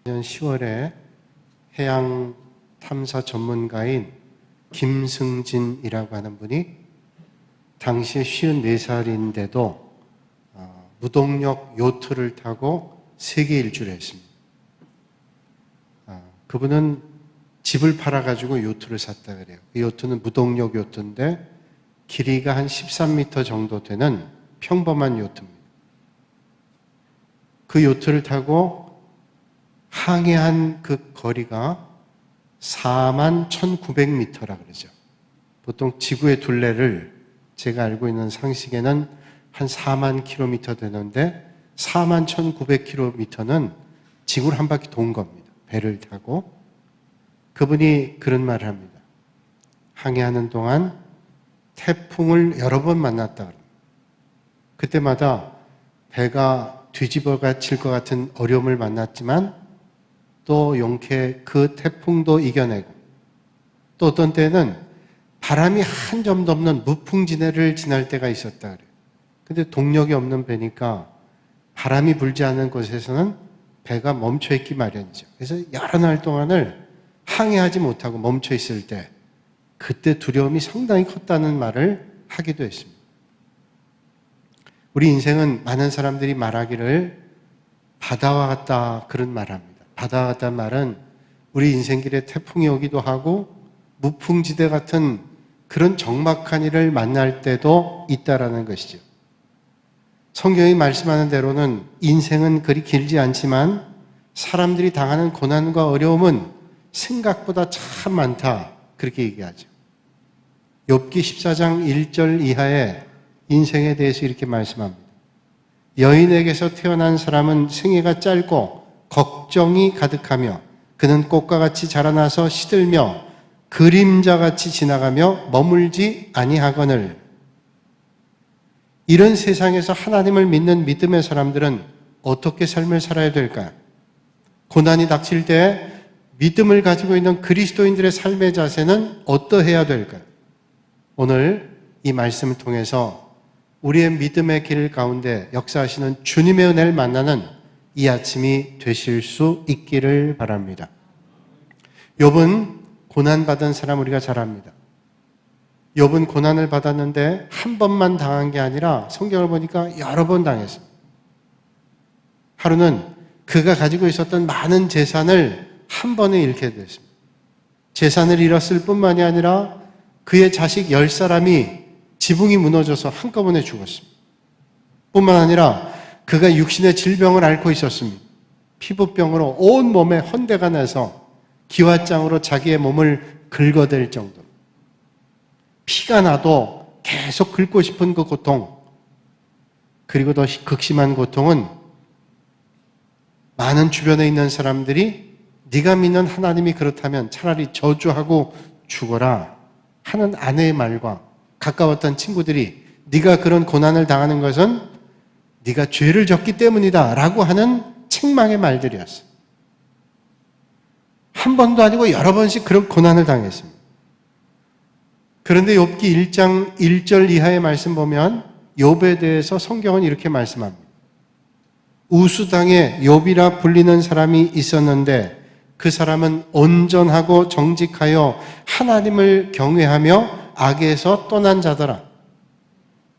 작년 10월에 해양 탐사 전문가인 김승진이라고 하는 분이 당시에 54살인데도 무동력 요트를 타고 세계 일주를 했습니다. 그분은 집을 팔아가지고 요트를 샀다 그래요. 그 요트는 무동력 요트인데 길이가 한 13m 정도 되는 평범한 요트입니다. 그 요트를 타고 항해한 그 거리가 41,900m라 그러죠. 보통 지구의 둘레를 제가 알고 있는 상식에는 한 4만 킬로미터 되는데 41,900km는 지구를 한 바퀴 돈 겁니다. 배를 타고. 그분이 그런 말을 합니다. 항해하는 동안 태풍을 여러 번 만났다 그럽니다. 그때마다 배가 뒤집어가 칠 것 같은 어려움을 만났지만 또 용케 그 태풍도 이겨내고 또 어떤 때는 바람이 한 점도 없는 무풍지대를 지날 때가 있었다 그래요. 근데 동력이 없는 배니까 바람이 불지 않는 곳에서는 배가 멈춰 있기 마련이죠. 그래서 여러 날 동안을 항해하지 못하고 멈춰 있을 때 그때 두려움이 상당히 컸다는 말을 하기도 했습니다. 우리 인생은 많은 사람들이 말하기를 바다와 같다 그런 말을 합니다. 바다와 같다는 말은 우리 인생길에 태풍이 오기도 하고 무풍지대 같은 그런 적막한 일을 만날 때도 있다라는 것이죠. 성경이 말씀하는 대로는 인생은 그리 길지 않지만 사람들이 당하는 고난과 어려움은 생각보다 참 많다 그렇게 얘기하죠. 욥기 14장 1절 이하에 인생에 대해서 이렇게 말씀합니다. 여인에게서 태어난 사람은 생애가 짧고 걱정이 가득하며 그는 꽃과 같이 자라나서 시들며 그림자같이 지나가며 머물지 아니하거늘. 이런 세상에서 하나님을 믿는 믿음의 사람들은 어떻게 삶을 살아야 될까요? 고난이 닥칠 때 믿음을 가지고 있는 그리스도인들의 삶의 자세는 어떠해야 될까요? 오늘 이 말씀을 통해서 우리의 믿음의 길 가운데 역사하시는 주님의 은혜를 만나는 이 아침이 되실 수 있기를 바랍니다. 욥은 고난받은 사람 우리가 잘 압니다. 욥은 고난을 받았는데 한 번만 당한 게 아니라 성경을 보니까 여러 번 당했습니다. 하루는 그가 가지고 있었던 많은 재산을 한 번에 잃게 됐습니다. 재산을 잃었을 뿐만이 아니라 그의 자식 10사람이 지붕이 무너져서 한꺼번에 죽었습니다. 뿐만 아니라 그가 육신의 질병을 앓고 있었습니다. 피부병으로 온 몸에 헌대가 나서 기왓장으로 자기의 몸을 긁어댈 정도. 피가 나도 계속 긁고 싶은 그 고통. 그리고 더 극심한 고통은 많은 주변에 있는 사람들이 네가 믿는 하나님이 그렇다면 차라리 저주하고 죽어라 하는 아내의 말과 가까웠던 친구들이 네가 그런 고난을 당하는 것은 네가 죄를 졌기 때문이다 라고 하는 책망의 말들이었어요. 한 번도 아니고 여러 번씩 그런 고난을 당했습니다. 그런데 욥기 1장 1절 이하의 말씀 보면 욥에 대해서 성경은 이렇게 말씀합니다. 우수당에 욥이라 불리는 사람이 있었는데 그 사람은 온전하고 정직하여 하나님을 경외하며 악에서 떠난 자더라.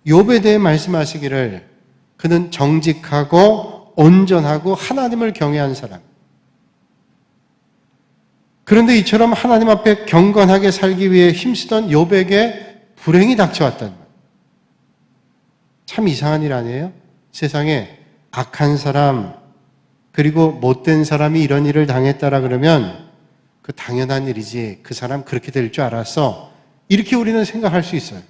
욥에 대해 말씀하시기를 그는 정직하고 온전하고 하나님을 경외한 사람. 그런데 이처럼 하나님 앞에 경건하게 살기 위해 힘쓰던 욥에게 불행이 닥쳐왔단 말이에요. 참 이상한 일 아니에요? 세상에 악한 사람 그리고 못된 사람이 이런 일을 당했다라 그러면 그 당연한 일이지 그 사람 그렇게 될 줄 알았어 이렇게 우리는 생각할 수 있어요.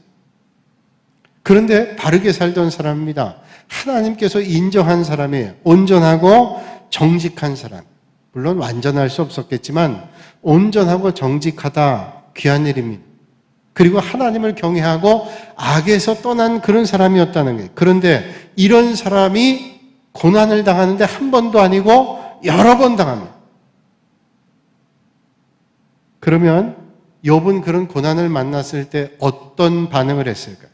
그런데 바르게 살던 사람입니다. 하나님께서 인정한 사람이에요. 온전하고 정직한 사람. 물론 완전할 수 없었겠지만 온전하고 정직하다 귀한 일입니다. 그리고 하나님을 경외하고 악에서 떠난 그런 사람이었다는 거예요. 그런데 이런 사람이 고난을 당하는데 한 번도 아니고 여러 번 당합니다. 그러면 욥은 그런 고난을 만났을 때 어떤 반응을 했을까요?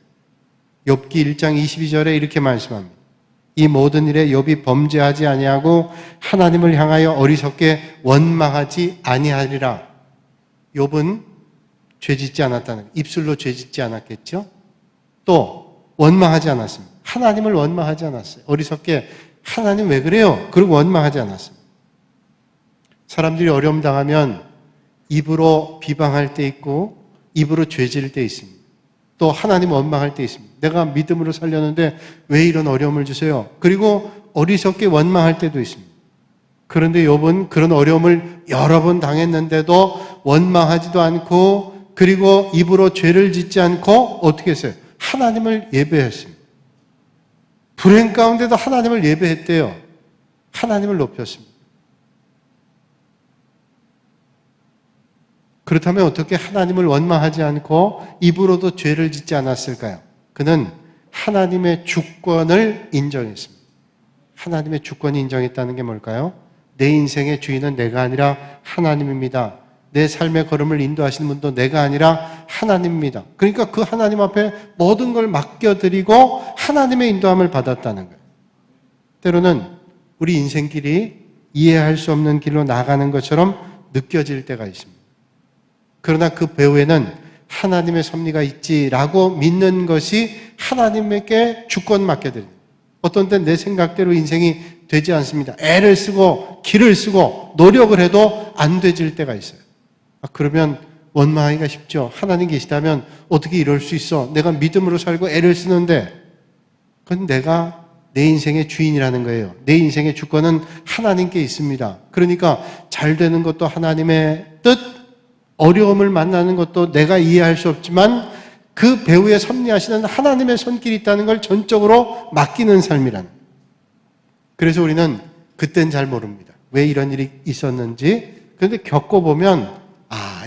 욥기 1장 22절에 이렇게 말씀합니다. 이 모든 일에 욥이 범죄하지 아니하고 하나님을 향하여 어리석게 원망하지 아니하리라. 욥은 죄짓지 않았다는, 입술로 죄짓지 않았겠죠? 또 원망하지 않았습니다. 하나님을 원망하지 않았어요. 어리석게 하나님 왜 그래요? 그리고 원망하지 않았습니다. 사람들이 어려움 당하면 입으로 비방할 때 있고 입으로 죄질 때 있습니다. 또 하나님 원망할 때 있습니다. 내가 믿음으로 살렸는데 왜 이런 어려움을 주세요? 그리고 어리석게 원망할 때도 있습니다. 그런데 욥은 그런 어려움을 여러 번 당했는데도 원망하지도 않고 그리고 입으로 죄를 짓지 않고 어떻게 했어요? 하나님을 예배했습니다. 불행 가운데도 하나님을 예배했대요. 하나님을 높였습니다. 그렇다면 어떻게 하나님을 원망하지 않고 입으로도 죄를 짓지 않았을까요? 그는 하나님의 주권을 인정했습니다. 하나님의 주권을 인정했다는 게 뭘까요? 내 인생의 주인은 내가 아니라 하나님입니다. 내 삶의 걸음을 인도하시는 분도 내가 아니라 하나님입니다. 그러니까 그 하나님 앞에 모든 걸 맡겨드리고 하나님의 인도함을 받았다는 거예요. 때로는 우리 인생길이 이해할 수 없는 길로 나가는 것처럼 느껴질 때가 있습니다. 그러나 그 배후에는 하나님의 섭리가 있지라고 믿는 것이 하나님에게 주권 맡겨드립니다. 어떤 때는 내 생각대로 인생이 되지 않습니다. 애를 쓰고 길을 쓰고 노력을 해도 안 되질 때가 있어요. 그러면 원망하기가 쉽죠. 하나님 계시다면 어떻게 이럴 수 있어? 내가 믿음으로 살고 애를 쓰는데 그건 내가 내 인생의 주인이라는 거예요. 내 인생의 주권은 하나님께 있습니다. 그러니까 잘 되는 것도 하나님의 뜻, 어려움을 만나는 것도 내가 이해할 수 없지만 그 배후에 섭리하시는 하나님의 손길이 있다는 걸 전적으로 맡기는 삶이란. 그래서 우리는 그땐 잘 모릅니다. 왜 이런 일이 있었는지. 그런데 겪어보면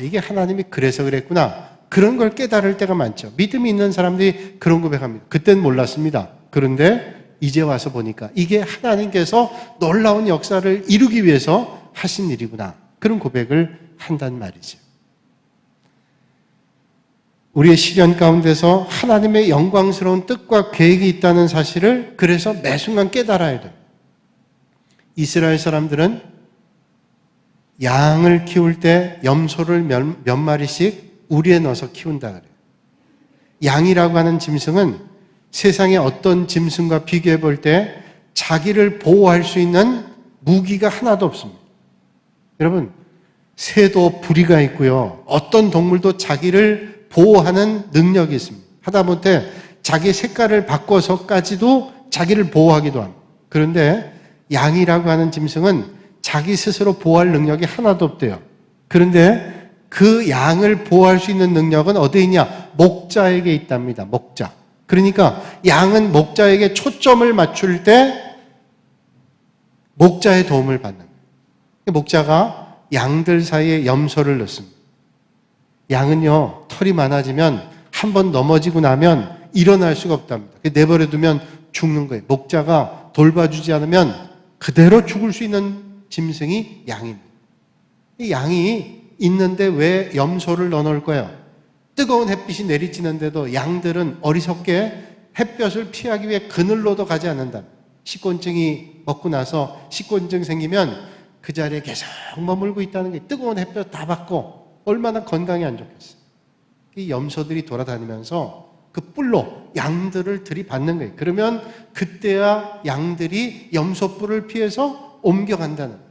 이게 하나님이 그래서 그랬구나. 그런 걸 깨달을 때가 많죠. 믿음이 있는 사람들이 그런 고백합니다. 그땐 몰랐습니다. 그런데 이제 와서 보니까 이게 하나님께서 놀라운 역사를 이루기 위해서 하신 일이구나. 그런 고백을 한단 말이죠. 우리의 시련 가운데서 하나님의 영광스러운 뜻과 계획이 있다는 사실을 그래서 매 순간 깨달아야 돼요. 이스라엘 사람들은 양을 키울 때 염소를 몇 마리씩 우리에 넣어서 키운다 그래요. 양이라고 하는 짐승은 세상의 어떤 짐승과 비교해 볼 때 자기를 보호할 수 있는 무기가 하나도 없습니다. 여러분, 새도 부리가 있고요. 어떤 동물도 자기를 보호하는 능력이 있습니다. 하다못해 자기 색깔을 바꿔서까지도 자기를 보호하기도 합니다. 그런데 양이라고 하는 짐승은 자기 스스로 보호할 능력이 하나도 없대요. 그런데 그 양을 보호할 수 있는 능력은 어디에 있냐? 목자에게 있답니다. 목자. 그러니까 양은 목자에게 초점을 맞출 때 목자의 도움을 받는 거예요. 목자가 양들 사이에 염소를 넣습니다. 양은요, 털이 많아지면 한번 넘어지고 나면 일어날 수가 없답니다. 내버려두면 죽는 거예요. 목자가 돌봐주지 않으면 그대로 죽을 수 있는 짐승이 양입니다. 이 양이 있는데 왜 염소를 넣어놓을 거예요? 뜨거운 햇빛이 내리쬐는데도 양들은 어리석게 햇볕을 피하기 위해 그늘로도 가지 않는다. 식곤증이 먹고 나서 식곤증 생기면 그 자리에 계속 머물고 있다는 게 뜨거운 햇볕 다 받고 얼마나 건강에 안 좋겠어요. 이 염소들이 돌아다니면서 그 뿔로 양들을 들이받는 거예요. 그러면 그때야 양들이 염소 뿔을 피해서 옮겨간다는 거예요.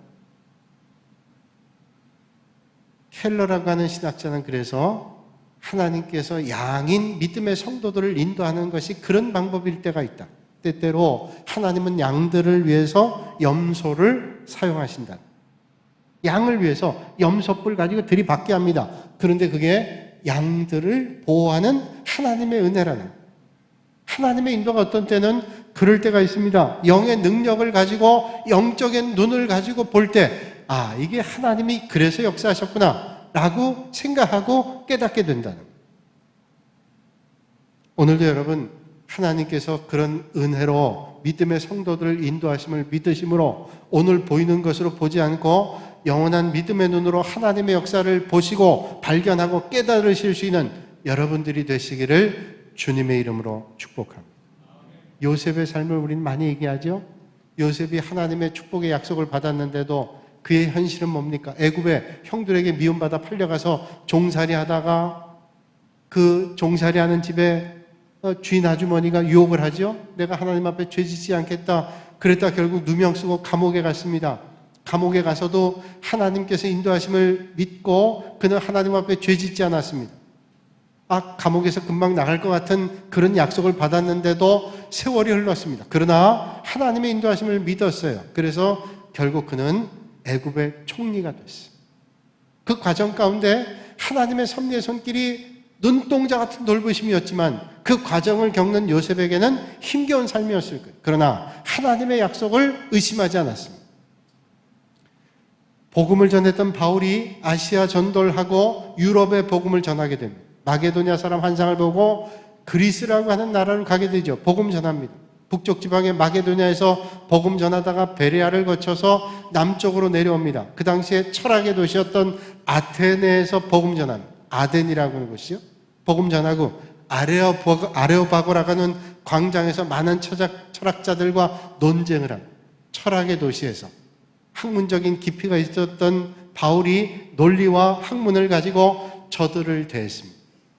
켈러라고 하는 신학자는 그래서 하나님께서 양인 믿음의 성도들을 인도하는 것이 그런 방법일 때가 있다. 때때로 하나님은 양들을 위해서 염소를 사용하신다. 양을 위해서 염소뿔 가지고 들이받게 합니다. 그런데 그게 양들을 보호하는 하나님의 은혜라는, 하나님의 인도가 어떤 때는 그럴 때가 있습니다. 영의 능력을 가지고 영적인 눈을 가지고 볼 때 이게 하나님이 그래서 역사하셨구나 라고 생각하고 깨닫게 된다는 거예요. 오늘도 여러분, 하나님께서 그런 은혜로 믿음의 성도들을 인도하심을 믿으심으로 오늘 보이는 것으로 보지 않고 영원한 믿음의 눈으로 하나님의 역사를 보시고 발견하고 깨달으실 수 있는 여러분들이 되시기를 주님의 이름으로 축복합니다. 요셉의 삶을 우리는 많이 얘기하죠. 요셉이 하나님의 축복의 약속을 받았는데도 그의 현실은 뭡니까? 애굽의 형들에게 미움받아 팔려가서 종살이 하다가 그 종살이 하는 집에 주인 아주머니가 유혹을 하죠. 내가 하나님 앞에 죄짓지 않겠다. 그랬다 결국 누명 쓰고 감옥에 갔습니다. 감옥에 가서도 하나님께서 인도하심을 믿고 그는 하나님 앞에 죄짓지 않았습니다. 감옥에서 금방 나갈 것 같은 그런 약속을 받았는데도 세월이 흘렀습니다. 그러나 하나님의 인도하심을 믿었어요. 그래서 결국 그는 애굽의 총리가 됐어요. 그 과정 가운데 하나님의 섭리의 손길이 눈동자 같은 돌보심이었지만 그 과정을 겪는 요셉에게는 힘겨운 삶이었을 거예요. 그러나 하나님의 약속을 의심하지 않았습니다. 복음을 전했던 바울이 아시아 전도를 유럽에 복음을 전하게 됩니다. 마게도냐 사람 환상을 보고 그리스라고 하는 나라를 가게 되죠. 복음 전합니다. 북쪽 지방의 마게도냐에서 복음 전하다가 베레아를 거쳐서 남쪽으로 내려옵니다. 그 당시에 철학의 도시였던 아테네에서 복음 전합니다. 아덴이라고 하는 곳이요. 복음 전하고 아레오바고라고 하는 광장에서 많은 철학자들과 논쟁을 합니다. 철학의 도시에서 학문적인 깊이가 있었던 바울이 논리와 학문을 가지고 저들을 대했습니다.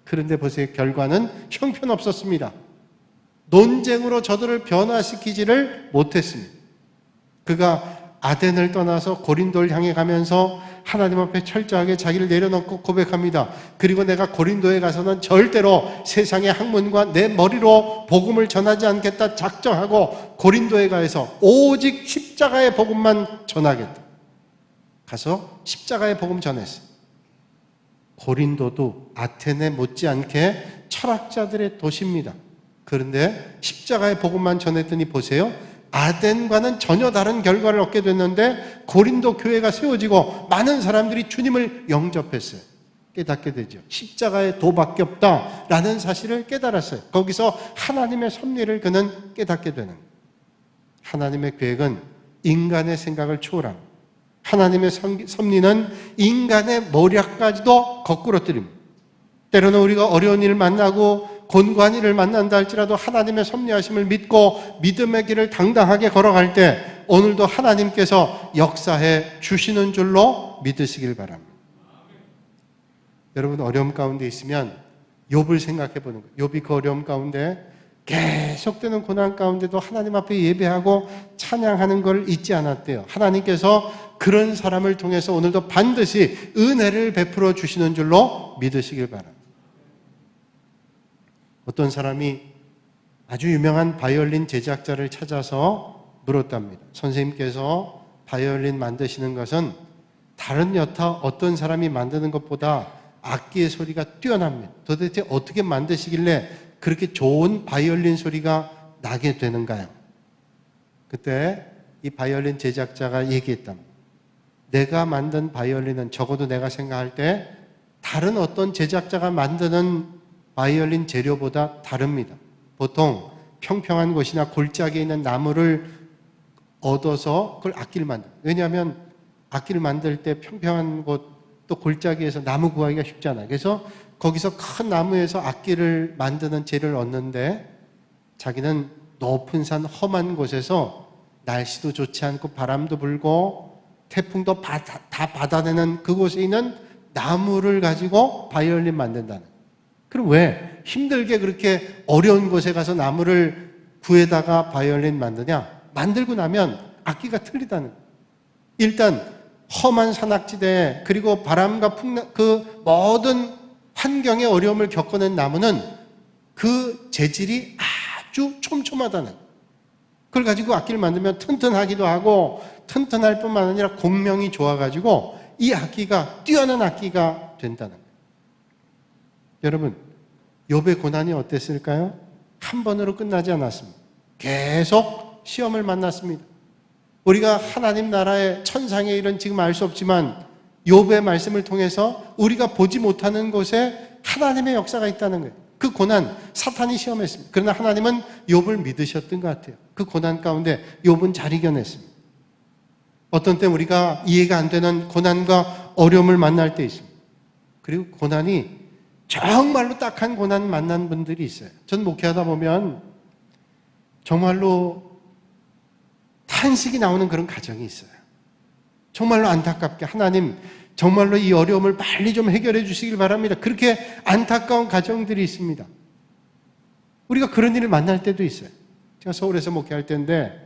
그런데 보세요. 결과는 형편없었습니다. 논쟁으로 저들을 변화시키지를 못했습니다. 그가 아덴을 떠나서 고린도를 향해 가면서 하나님 앞에 철저하게 자기를 내려놓고 고백합니다. 그리고 내가 고린도에 가서는 절대로 세상의 학문과 내 머리로 복음을 전하지 않겠다 작정하고 고린도에 가서 오직 십자가의 복음만 전하겠다. 가서 십자가의 복음 전했어요. 고린도도 아테네 못지않게 철학자들의 도시입니다. 그런데 십자가의 복음만 전했더니 보세요. 아덴과는 전혀 다른 결과를 얻게 됐는데 고린도 교회가 세워지고 많은 사람들이 주님을 영접했어요. 깨닫게 되죠. 십자가에 도밖에 없다라는 사실을 깨달았어요. 거기서 하나님의 섭리를 그는 깨닫게 되는 거예요. 하나님의 계획은 인간의 생각을 초월합니다. 하나님의 섭리는 인간의谋略까지도 거꾸로뜨립니다. 때로는 우리가 어려운 일을 만나고 곤고한 일을 만난다 할지라도 하나님의 섭리하심을 믿고 믿음의 길을 당당하게 걸어갈 때 오늘도 하나님께서 역사해 주시는 줄로 믿으시길 바랍니다. 여러분 어려움 가운데 있으면 욥을 생각해 보는 거예요. 욥이 그 어려움 가운데 계속되는 고난 가운데도 하나님 앞에 예배하고 찬양하는 걸 잊지 않았대요. 하나님께서 그런 사람을 통해서 오늘도 반드시 은혜를 베풀어 주시는 줄로 믿으시길 바랍니다. 어떤 사람이 아주 유명한 바이올린 제작자를 찾아서 물었답니다. 선생님께서 바이올린 만드시는 것은 다른 여타 어떤 사람이 만드는 것보다 악기의 소리가 뛰어납니다. 도대체 어떻게 만드시길래 그렇게 좋은 바이올린 소리가 나게 되는가요? 그때 이 바이올린 제작자가 얘기했답니다. 내가 만든 바이올린은 적어도 내가 생각할 때 다른 어떤 제작자가 만드는 바이올린 재료보다 다릅니다. 보통 평평한 곳이나 골짜기에 있는 나무를 얻어서 그걸 악기를 만들어요. 왜냐하면 악기를 만들 때 평평한 곳 또 골짜기에서 나무 구하기가 쉽잖아요. 그래서 거기서 큰 나무에서 악기를 만드는 재료를 얻는데 자기는 높은 산 험한 곳에서 날씨도 좋지 않고 바람도 불고 태풍도 다 받아내는 그곳에 있는 나무를 가지고 바이올린 만든다는 거예요. 그럼 왜 힘들게 그렇게 어려운 곳에 가서 나무를 구해다가 바이올린 만드냐? 만들고 나면 악기가 틀리다는 거예요. 일단 험한 산악지대 그리고 바람과 그 모든 환경의 어려움을 겪어낸 나무는 그 재질이 아주 촘촘하다는 거예요. 그걸 가지고 악기를 만들면 튼튼하기도 하고 튼튼할 뿐만 아니라 공명이 좋아가지고 이 악기가 뛰어난 악기가 된다는 거예요. 여러분 욥의 고난이 어땠을까요? 한 번으로 끝나지 않았습니다. 계속 시험을 만났습니다. 우리가 하나님 나라의 천상의 일은 지금 알 수 없지만 욥의 말씀을 통해서 우리가 보지 못하는 곳에 하나님의 역사가 있다는 거예요. 그 고난 사탄이 시험했습니다. 그러나 하나님은 욥을 믿으셨던 것 같아요. 그 고난 가운데 욥은 잘 이겨냈습니다. 어떤 때 우리가 이해가 안 되는 고난과 어려움을 만날 때 있습니다. 그리고 고난이 정말로 딱한 고난 만난 분들이 있어요. 전 목회하다 보면 정말로 탄식이 나오는 그런 가정이 있어요. 정말로 안타깝게 하나님 정말로 이 어려움을 빨리 좀 해결해 주시길 바랍니다. 그렇게 안타까운 가정들이 있습니다. 우리가 그런 일을 만날 때도 있어요. 제가 서울에서 목회할 때인데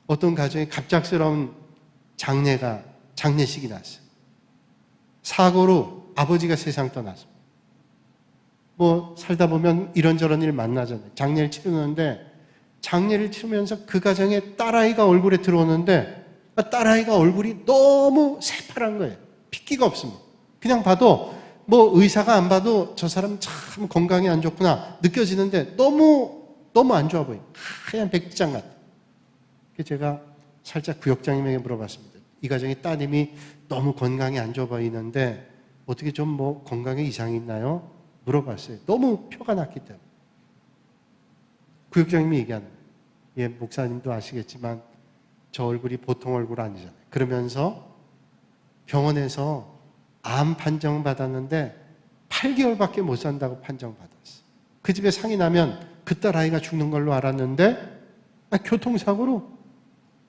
어떤 가정에 갑작스러운 장례식이 났어요. 사고로 아버지가 세상 떠났습니다. 살다 보면 이런저런 일 만나잖아요. 장례를 치르는데 장례를 치르면서 그 가정에 딸아이가 얼굴에 들어오는데 딸아이가 얼굴이 너무 새파란 거예요. 핏기가 없습니다. 그냥 봐도 의사가 안 봐도 저 사람 참 건강이 안 좋구나 느껴지는데 너무 안 좋아 보여요. 하얀 백지장 같아. 제가 살짝 구역장님에게 물어봤습니다. 이 가정의 따님이 너무 건강이 안 좋아 보이는데 어떻게 좀 건강에 이상이 있나요? 물어봤어요. 너무 표가 났기 때문에. 구역장님이 얘기하는 거예요. 예, 목사님도 아시겠지만 저 얼굴이 보통 얼굴 아니잖아요. 그러면서 병원에서 암 판정 받았는데 8개월밖에 못 산다고 판정받았어요. 그 집에 상이 나면 그 딸 아이가 죽는 걸로 알았는데 교통사고로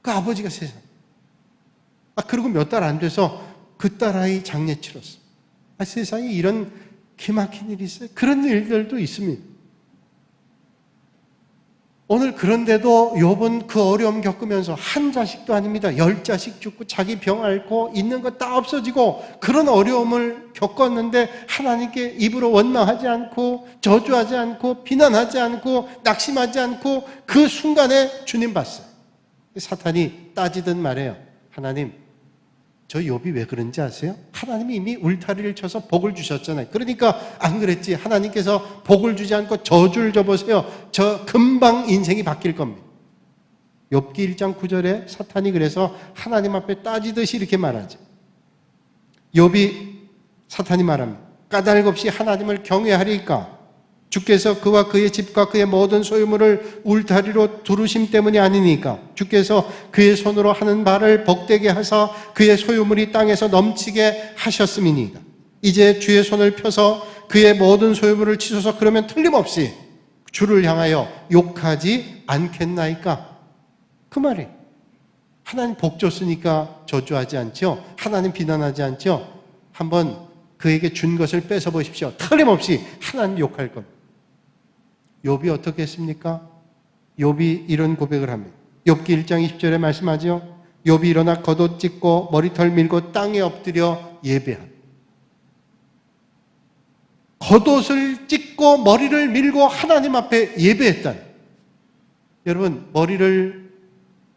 그 아버지가 세상. 그리고 몇 달 안 돼서 그 딸 아이 장례 치렀어요. 세상에 이런 기막힌 일이 있어요. 그런 일들도 있습니다. 오늘 그런데도 욥은 그 어려움 겪으면서 한 자식도 아닙니다. 10자식 죽고 자기 병 앓고 있는 거 다 없어지고 그런 어려움을 겪었는데 하나님께 입으로 원망하지 않고 저주하지 않고 비난하지 않고 낙심하지 않고 그 순간에 주님 봤어요. 사탄이 따지듯 말해요. 하나님, 저 욥이 왜 그런지 아세요? 하나님이 이미 울타리를 쳐서 복을 주셨잖아요. 그러니까 안 그랬지. 하나님께서 복을 주지 않고 저주를 줘보세요. 저 금방 인생이 바뀔 겁니다. 욥기 1장 9절에 사탄이 그래서 하나님 앞에 따지듯이 이렇게 말하죠. 사탄이 말합니다. 까닭 없이 하나님을 경외하리까? 주께서 그와 그의 집과 그의 모든 소유물을 울타리로 두르심 때문이 아니니까. 주께서 그의 손으로 하는 바를 복되게 하사 그의 소유물이 땅에서 넘치게 하셨음이니이다. 이제 주의 손을 펴서 그의 모든 소유물을 치소서. 그러면 틀림없이 주를 향하여 욕하지 않겠나이까? 그 말이에요. 하나님 복 줬으니까 저주하지 않죠. 하나님 비난하지 않죠. 한번 그에게 준 것을 뺏어 보십시오. 틀림없이 하나님 욕할 겁니다. 욥이 어떻게 했습니까? 욥이 이런 고백을 합니다. 욥기 1장 20절에 말씀하죠. 욥이 일어나 겉옷 찢고 머리털 밀고 땅에 엎드려 예배합니다. 겉옷을 찢고 머리를 밀고 하나님 앞에 예배했다는. 여러분, 머리를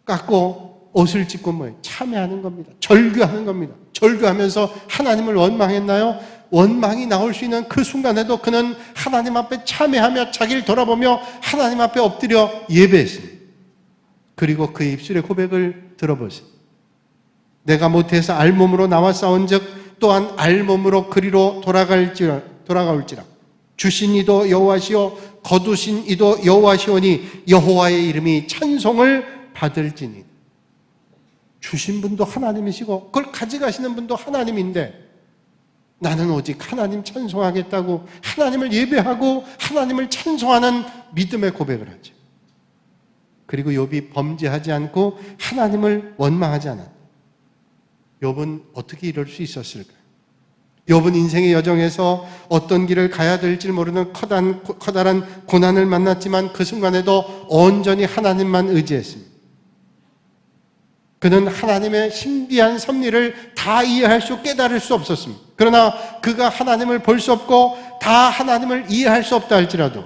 깎고 옷을 찢고 뭐예요? 참회하는 겁니다. 절규하는 겁니다. 절규하면서 하나님을 원망했나요? 원망이 나올 수 있는 그 순간에도 그는 하나님 앞에 참회하며 자기를 돌아보며 하나님 앞에 엎드려 예배했습니다. 그리고 그의 입술의 고백을 들어보세요. 내가 못해서 알몸으로 나와 싸운즉 또한 알몸으로 그리로 돌아가올지라. 주신 이도 여호와시오 거두신 이도 여호와시오니 여호와의 이름이 찬송을 받을지니. 주신 분도 하나님이시고 그걸 가져가시는 분도 하나님인데 나는 오직 하나님 찬송하겠다고 하나님을 예배하고 하나님을 찬송하는 믿음의 고백을 하죠. 그리고 욥이 범죄하지 않고 하나님을 원망하지 않았다. 욥은 어떻게 이럴 수 있었을까요? 욥은 인생의 여정에서 어떤 길을 가야 될지 모르는 커다란 고난을 만났지만 그 순간에도 온전히 하나님만 의지했습니다. 그는 하나님의 신비한 섭리를 다 이해할 수 깨달을 수 없었습니다. 그러나 그가 하나님을 볼 수 없고 다 하나님을 이해할 수 없다 할지라도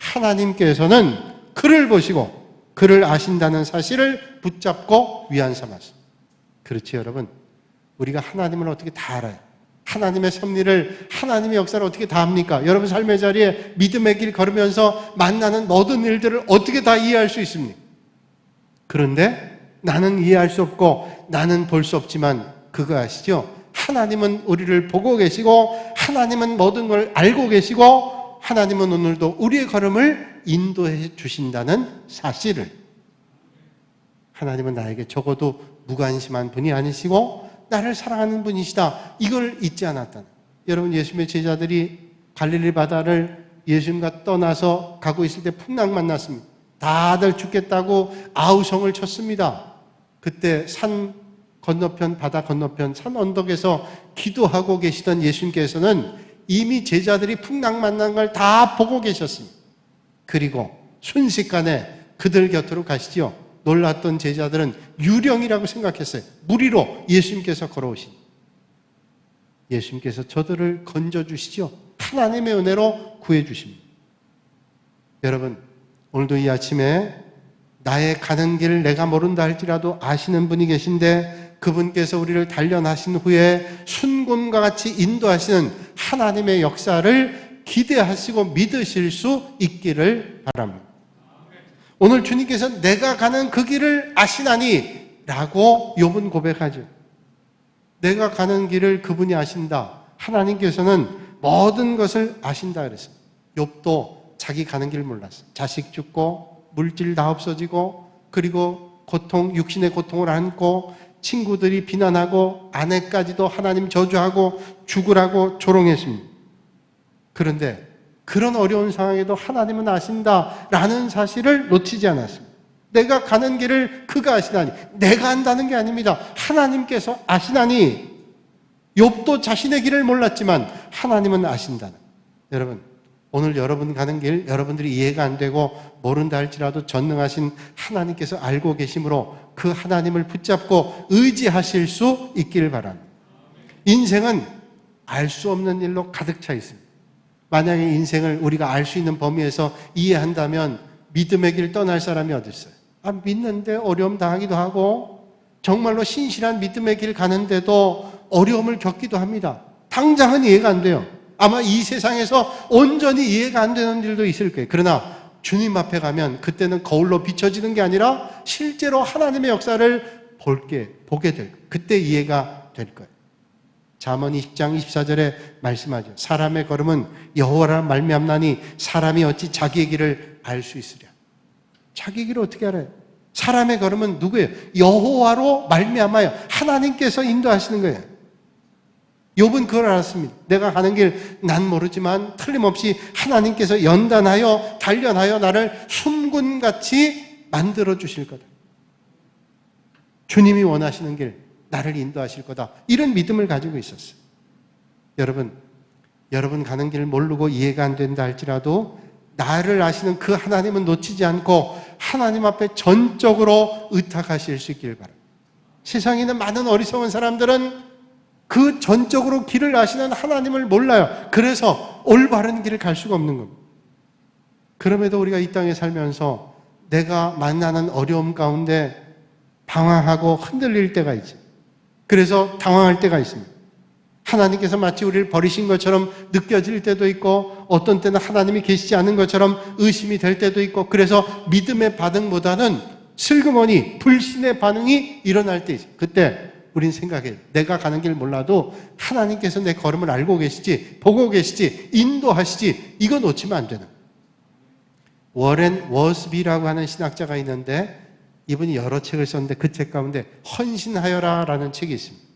하나님께서는 그를 보시고 그를 아신다는 사실을 붙잡고 위안 삼았습니다. 그렇지 여러분? 우리가 하나님을 어떻게 다 알아요? 하나님의 섭리를, 하나님의 역사를 어떻게 다 합니까? 여러분 삶의 자리에 믿음의 길 걸으면서 만나는 모든 일들을 어떻게 다 이해할 수 있습니까? 그런데 나는 이해할 수 없고 나는 볼 수 없지만 그거 아시죠? 하나님은 우리를 보고 계시고 하나님은 모든 걸 알고 계시고 하나님은 오늘도 우리의 걸음을 인도해 주신다는 사실을, 하나님은 나에게 적어도 무관심한 분이 아니시고 나를 사랑하는 분이시다, 이걸 잊지 않았다. 여러분, 예수님의 제자들이 갈릴리 바다를 예수님과 떠나서 가고 있을 때 풍랑 만났습니다. 다들 죽겠다고 아우성을 쳤습니다. 그때 산 건너편, 바다 건너편 산 언덕에서 기도하고 계시던 예수님께서는 이미 제자들이 풍랑만난 걸 다 보고 계셨습니다. 그리고 순식간에 그들 곁으로 가시지요. 놀랐던 제자들은 유령이라고 생각했어요. 무리로 예수님께서 걸어오신. 예수님께서 저들을 건져주시죠. 하나님의 은혜로 구해주십니다. 여러분, 오늘도 이 아침에 나의 가는 길 내가 모른다 할지라도 아시는 분이 계신데 그분께서 우리를 단련하신 후에 순금과 같이 인도하시는 하나님의 역사를 기대하시고 믿으실 수 있기를 바랍니다. 오늘 주님께서 내가 가는 그 길을 아시나니 라고 욥은 고백하죠. 내가 가는 길을 그분이 아신다. 하나님께서는 모든 것을 아신다 그랬어요. 욥도 자기 가는 길 몰랐어요. 자식 죽고 물질 다 없어지고 그리고 고통, 육신의 고통을 안고 친구들이 비난하고 아내까지도 하나님 저주하고 죽으라고 조롱했습니다. 그런데 그런 어려운 상황에도 하나님은 아신다라는 사실을 놓치지 않았습니다. 내가 가는 길을 그가 아시나니, 내가 안다는 게 아닙니다. 하나님께서 아시나니. 욥도 자신의 길을 몰랐지만 하나님은 아신다는. 여러분, 오늘 여러분 가는 길 여러분들이 이해가 안 되고 모른다 할지라도 전능하신 하나님께서 알고 계심으로 그 하나님을 붙잡고 의지하실 수 있기를 바랍니다. 인생은 알 수 없는 일로 가득 차 있습니다. 만약에 인생을 우리가 알 수 있는 범위에서 이해한다면 믿음의 길 떠날 사람이 어디 있어요? 믿는데 어려움 당하기도 하고 정말로 신실한 믿음의 길 가는데도 어려움을 겪기도 합니다. 당장은 이해가 안 돼요. 아마 이 세상에서 온전히 이해가 안 되는 일도 있을 거예요. 그러나 주님 앞에 가면 그때는 거울로 비춰지는 게 아니라 실제로 하나님의 역사를 보게 될 거예요. 그때 이해가 될 거예요. 잠언 20장 24절에 말씀하죠. 사람의 걸음은 여호와라 말미암나니 사람이 어찌 자기의 길을 알 수 있으랴. 자기 길을 어떻게 알아요? 사람의 걸음은 누구예요? 여호와로 말미암아요. 하나님께서 인도하시는 거예요. 욥은 그걸 알았습니다. 내가 가는 길 난 모르지만 틀림없이 하나님께서 연단하여 단련하여 나를 숨군같이 만들어 주실 거다. 주님이 원하시는 길 나를 인도하실 거다. 이런 믿음을 가지고 있었어요. 여러분 가는 길 모르고 이해가 안 된다 할지라도 나를 아시는 그 하나님은 놓치지 않고 하나님 앞에 전적으로 의탁하실 수 있길 바랍니다. 세상에 있는 많은 어리석은 사람들은 그 전적으로 길을 아시는 하나님을 몰라요. 그래서 올바른 길을 갈 수가 없는 겁니다. 그럼에도 우리가 이 땅에 살면서 내가 만나는 어려움 가운데 방황하고 흔들릴 때가 있죠. 그래서 당황할 때가 있습니다. 하나님께서 마치 우리를 버리신 것처럼 느껴질 때도 있고 어떤 때는 하나님이 계시지 않은 것처럼 의심이 될 때도 있고 그래서 믿음의 반응보다는 슬그머니 불신의 반응이 일어날 때 있어요. 그때 우린 생각해요. 내가 가는 길 몰라도 하나님께서 내 걸음을 알고 계시지, 보고 계시지, 인도하시지, 이거 놓치면 안 되는 거예요. 워렌 워스비라고 하는 신학자가 있는데 이분이 여러 책을 썼는데 그 책 가운데 헌신하여라 라는 책이 있습니다.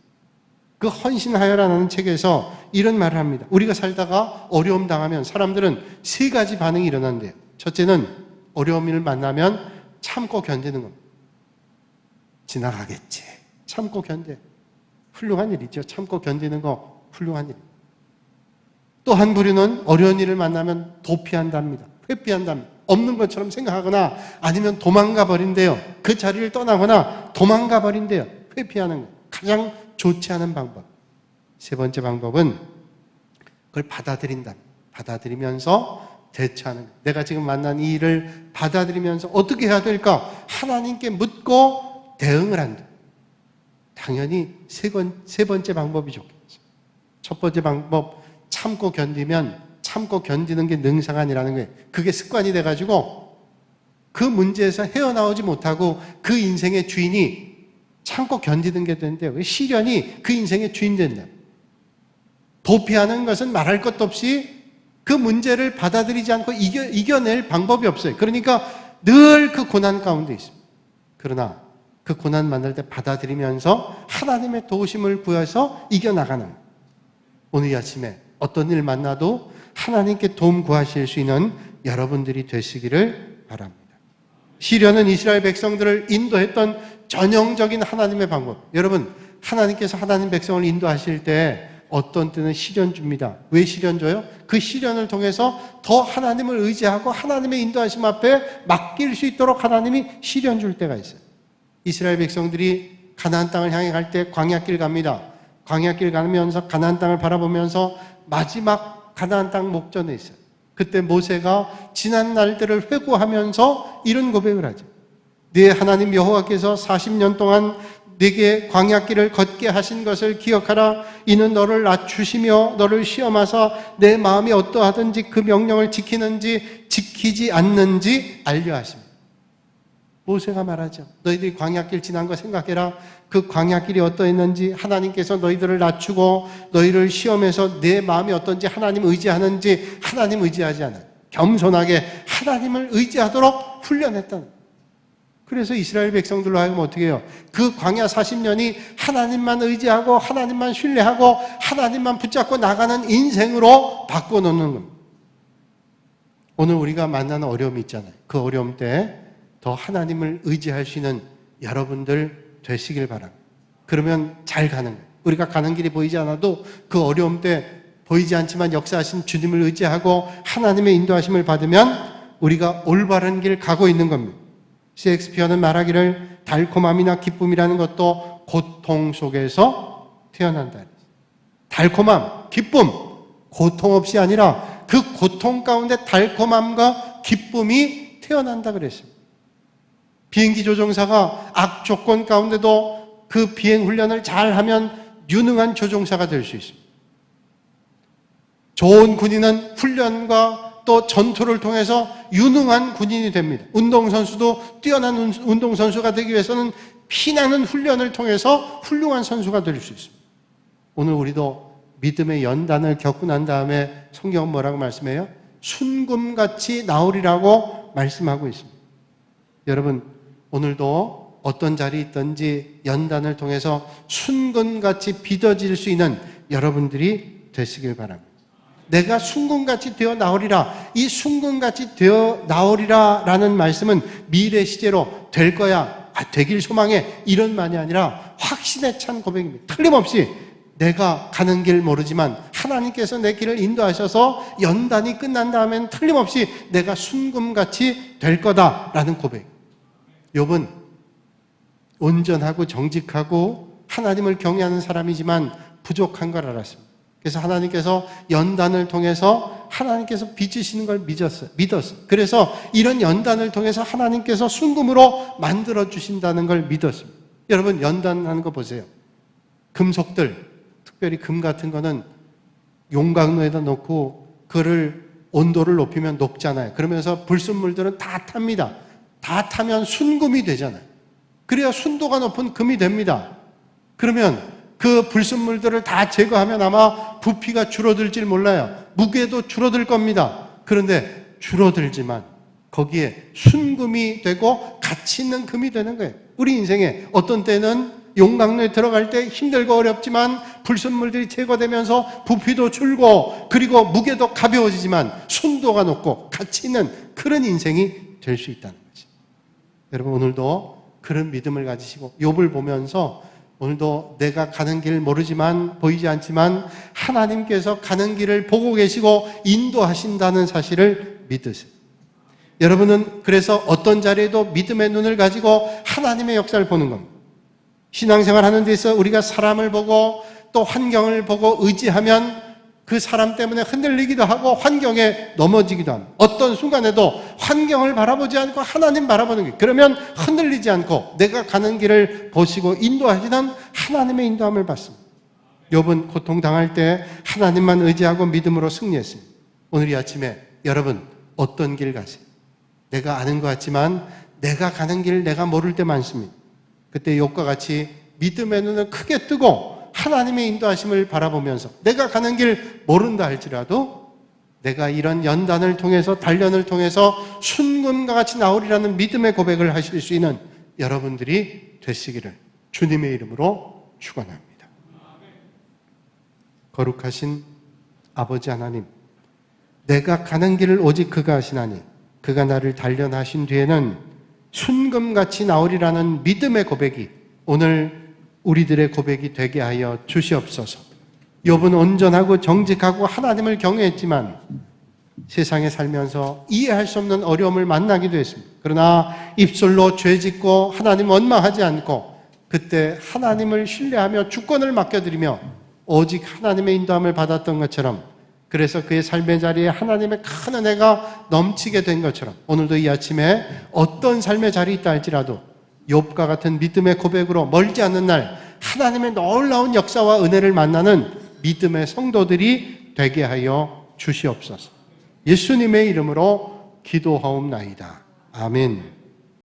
그 헌신하여라는 책에서 이런 말을 합니다. 우리가 살다가 어려움 당하면 사람들은 세 가지 반응이 일어난대요. 첫째는 어려움을 만나면 참고 견디는 겁니다. 지나가겠지. 참고 견뎌. 훌륭한 일이죠. 참고 견디는 거 훌륭한 일. 또 한 부류는 어려운 일을 만나면 도피한답니다. 회피한답니다. 없는 것처럼 생각하거나 아니면 도망가 버린대요. 그 자리를 떠나거나 도망가 버린대요. 회피하는 거. 가장 좋지 않은 방법. 세 번째 방법은 그걸 받아들인다. 받아들이면서 대처하는 거예요. 내가 지금 만난 이 일을 받아들이면서 어떻게 해야 될까? 하나님께 묻고 대응을 한다. 당연히 세 번째 방법이 좋겠죠. 첫 번째 방법, 참고 견디면 참고 견디는 게 능상한이라는 거예요. 그게 습관이 돼가지고 그 문제에서 헤어나오지 못하고 그 인생의 주인이 참고 견디는 게 되는데요. 시련이 그 인생의 주인 된다. 도피하는 것은 말할 것도 없이 그 문제를 받아들이지 않고 이겨낼 방법이 없어요. 그러니까 늘 그 고난 가운데 있습니다. 그러나 그 고난 만날 때 받아들이면서 하나님의 도우심을 구해서 이겨나가는 오늘 이 아침에 어떤 일 만나도 하나님께 도움 구하실 수 있는 여러분들이 되시기를 바랍니다. 시련은 이스라엘 백성들을 인도했던 전형적인 하나님의 방법. 여러분, 하나님께서 하나님 백성을 인도하실 때 어떤 때는 시련 줍니다. 왜 시련 줘요? 그 시련을 통해서 더 하나님을 의지하고 하나님의 인도하심 앞에 맡길 수 있도록 하나님이 시련 줄 때가 있어요. 이스라엘 백성들이 가나안 땅을 향해 갈 때 광야길 갑니다. 광야길 가면서 가나안 땅을 바라보면서 마지막 가나안 땅 목전에 있어요. 그때 모세가 지난 날들을 회고하면서 이런 고백을 하죠. 네 하나님 여호와께서 40년 동안 네게 광야길을 걷게 하신 것을 기억하라. 이는 너를 낮추시며 너를 시험하사 내 마음이 어떠하든지 그 명령을 지키는지 지키지 않는지 알려 하십니다. 모세가 말하죠. 너희들이 광야길 지난 거 생각해라. 그 광야길이 어떠했는지, 하나님께서 너희들을 낮추고 너희를 시험해서 내 마음이 어떤지, 하나님 의지하는지 하나님 의지하지 않아, 겸손하게 하나님을 의지하도록 훈련했다는. 그래서 이스라엘 백성들로 하여금 어떻게 해요? 그 광야 40년이 하나님만 의지하고 하나님만 신뢰하고 하나님만 붙잡고 나가는 인생으로 바꿔놓는 겁니다. 오늘 우리가 만나는 어려움이 있잖아요. 그 어려움 때 더 하나님을 의지할 수 있는 여러분들 되시길 바랍니다. 그러면 잘 가는 거예요. 우리가 가는 길이 보이지 않아도 그 어려움 때 보이지 않지만 역사하신 주님을 의지하고 하나님의 인도하심을 받으면 우리가 올바른 길 가고 있는 겁니다. 셰익스피어는 말하기를 달콤함이나 기쁨이라는 것도 고통 속에서 태어난다. 달콤함, 기쁨, 고통 없이 아니라 그 고통 가운데 달콤함과 기쁨이 태어난다 그랬습니다. 비행기 조종사가 악조건 가운데도 그 비행 훈련을 잘하면 유능한 조종사가 될 수 있습니다. 좋은 군인은 훈련과 또 전투를 통해서 유능한 군인이 됩니다. 운동선수도 뛰어난 운동선수가 되기 위해서는 피나는 훈련을 통해서 훌륭한 선수가 될 수 있습니다. 오늘 우리도 믿음의 연단을 겪고 난 다음에 성경은 뭐라고 말씀해요? 순금같이 나오리라고 말씀하고 있습니다. 여러분, 오늘도 어떤 자리에 있든지 연단을 통해서 순금같이 빚어질 수 있는 여러분들이 되시길 바랍니다. 내가 순금같이 되어 나오리라. 이 순금같이 되어 나오리라 라는 말씀은 미래 시제로 될 거야, 되길 소망해, 이런 말이 아니라 확신에 찬 고백입니다. 틀림없이 내가 가는 길 모르지만 하나님께서 내 길을 인도하셔서 연단이 끝난 다음엔 틀림없이 내가 순금같이 될 거다라는 고백. 욥은 온전하고 정직하고 하나님을 경외하는 사람이지만 부족한 걸 알았습니다. 그래서 하나님께서 연단을 통해서 하나님께서 빚으시는 걸 믿었어요. 그래서 이런 연단을 통해서 하나님께서 순금으로 만들어 주신다는 걸 믿었습니다. 여러분, 연단하는 거 보세요. 금속들, 특별히 금 같은 거는 용광로에다 놓고 그를 온도를 높이면 녹잖아요. 그러면서 불순물들은 다 탑니다. 다 타면 순금이 되잖아요. 그래야 순도가 높은 금이 됩니다. 그러면 그 불순물들을 다 제거하면 아마 부피가 줄어들질 몰라요. 무게도 줄어들 겁니다. 그런데 줄어들지만 거기에 순금이 되고 가치 있는 금이 되는 거예요. 우리 인생에 어떤 때는 용광로에 들어갈 때 힘들고 어렵지만 불순물들이 제거되면서 부피도 줄고 그리고 무게도 가벼워지지만 순도가 높고 가치 있는 그런 인생이 될 수 있다는 거죠. 여러분, 오늘도 그런 믿음을 가지시고 욥을 보면서 오늘도 내가 가는 길 모르지만 보이지 않지만 하나님께서 가는 길을 보고 계시고 인도하신다는 사실을 믿으세요. 여러분은 그래서 어떤 자리에도 믿음의 눈을 가지고 하나님의 역사를 보는 겁니다. 신앙생활 하는 데 있어 우리가 사람을 보고 또 환경을 보고 의지하면 그 사람 때문에 흔들리기도 하고 환경에 넘어지기도 합니다. 어떤 순간에도 환경을 바라보지 않고 하나님 바라보는 길, 그러면 흔들리지 않고 내가 가는 길을 보시고 인도하시는 하나님의 인도함을 받습니다. 욥은 고통당할 때 하나님만 의지하고 믿음으로 승리했습니다. 오늘 이 아침에 여러분 어떤 길 가세요? 내가 아는 것 같지만 내가 가는 길 내가 모를 때 많습니다. 그때 욥과 같이 믿음의 눈을 크게 뜨고 하나님의 인도하심을 바라보면서 내가 가는 길 모른다 할지라도 내가 이런 연단을 통해서 단련을 통해서 순금과 같이 나오리라는 믿음의 고백을 하실 수 있는 여러분들이 되시기를 주님의 이름으로 축원합니다. 거룩하신 아버지 하나님, 내가 가는 길을 오직 그가 하시나니 그가 나를 단련하신 뒤에는 순금같이 나오리라는 믿음의 고백이 오늘 우리들의 고백이 되게 하여 주시옵소서. 욥은 온전하고 정직하고 하나님을 경외했지만 세상에 살면서 이해할 수 없는 어려움을 만나기도 했습니다. 그러나 입술로 죄짓고 하나님 원망하지 않고 그때 하나님을 신뢰하며 주권을 맡겨드리며 오직 하나님의 인도함을 받았던 것처럼, 그래서 그의 삶의 자리에 하나님의 큰 은혜가 넘치게 된 것처럼 오늘도 이 아침에 어떤 삶의 자리에 있다 할지라도 욥과 같은 믿음의 고백으로 멀지 않는 날 하나님의 놀라운 역사와 은혜를 만나는 믿음의 성도들이 되게 하여 주시옵소서. 예수님의 이름으로 기도하옵나이다. 아멘.